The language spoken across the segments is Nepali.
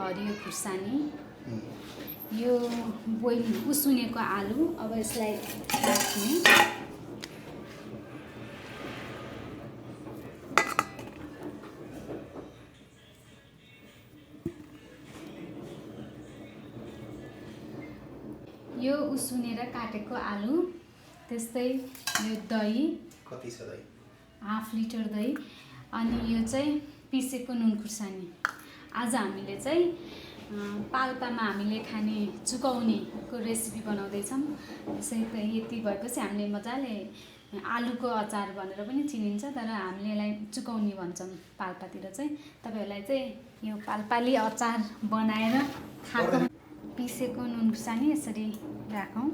हरियो खुर्सानी, यो बोइल उसिनेको आलु। अब यसलाई राख्ने। यो उसिनेर काटेको आलु, त्यस्तै यो दही, कति छ दही? हाफ लिटर दही, अनि यो चाहिँ पिसेको नुन खुर्सानी। आज हामीले चाहिँ पाल्पामा हामीले खाने चुकौनीको रेसिपी बनाउँदैछौँ। त्यसै यति भएपछि हामीले मजाले आलुको अचार भनेर पनि चिनिन्छ, तर हामीले यसलाई चुकौनी भन्छौँ पाल्पातिर चाहिँ। तपाईँहरूलाई चाहिँ यो पाल्पाली अचार बनाएर खाएको। पिसेको नुन खुर्सानी यसरी राखौँ।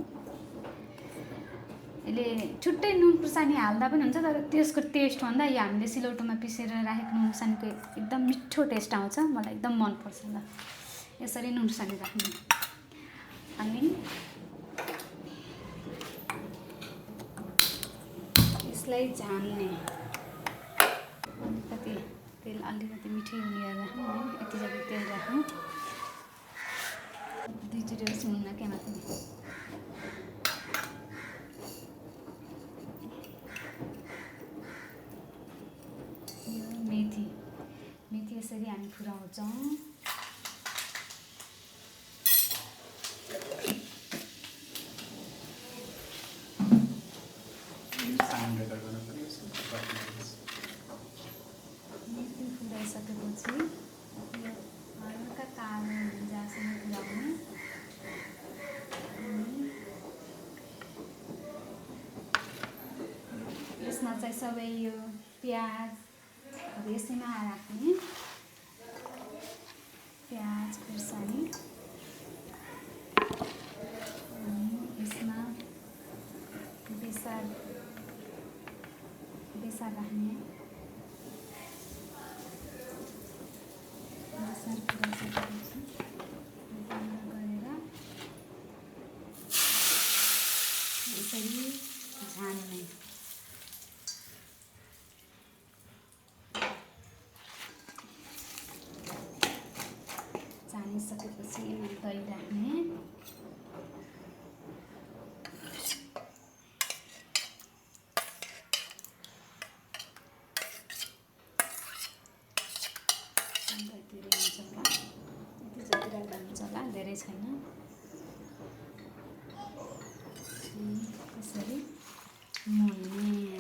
यसले छुट्टै नुन खुर्सानी हाल्दा पनि हुन्छ, तर त्यसको टेस्टभन्दा यो हामीले सिलौटोमा पिसेर राखेको नुन खुर्सानीको एकदम मिठो टेस्ट आउँछ। मलाई एकदम मनपर्छ। ल यसरी नुन खुर्सानी राख्ने, अनि यसलाई झान्ने। अलिकति तेल, अलिकति मिठै हुने राखौँ है। यति जति तेल राखौँ। दुईचोटि होस् हुन्न क्या माथि। यो मेथी यसरी हामी फुराउँछौँ। मेथी फुराइसकेपछि यो हल्का कालो हुन्जेलसम्म फुराउने। यसमा चाहिँ सबै यो प्याजहरू यसैमा राख्ने। प्याज, खुर्सानी, यसमा बेसार राख्ने। बेसार फुराइसकेपछि बन्द गरेर यसरी झान्ने। झानिसकेपछि यसमा दही राख्ने। धेरै हुन्छ होला, यति जति राख्दा हुन्छ होला, धेरै छैन। यसरी मोल्ने।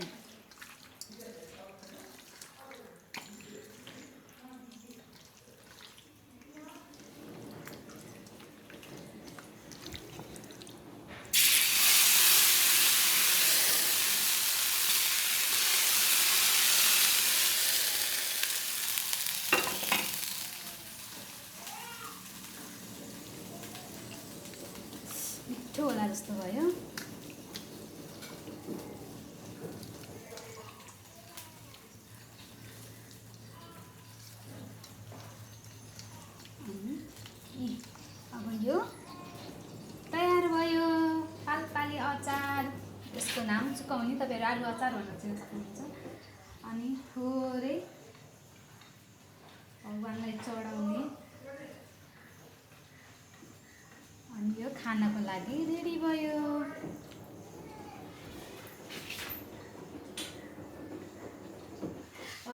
मिठो होला जस्तो भयो। अब यो तयार भयो पाल्पाली अचार। यसको नाम चुकौनी। तपाईँहरू आलु अचार भनेर चाहिँ सक्नुहुन्छ। अनि थोरै भगवानलाई चढाउने, अनि यो खानको लागि रेडी भयो।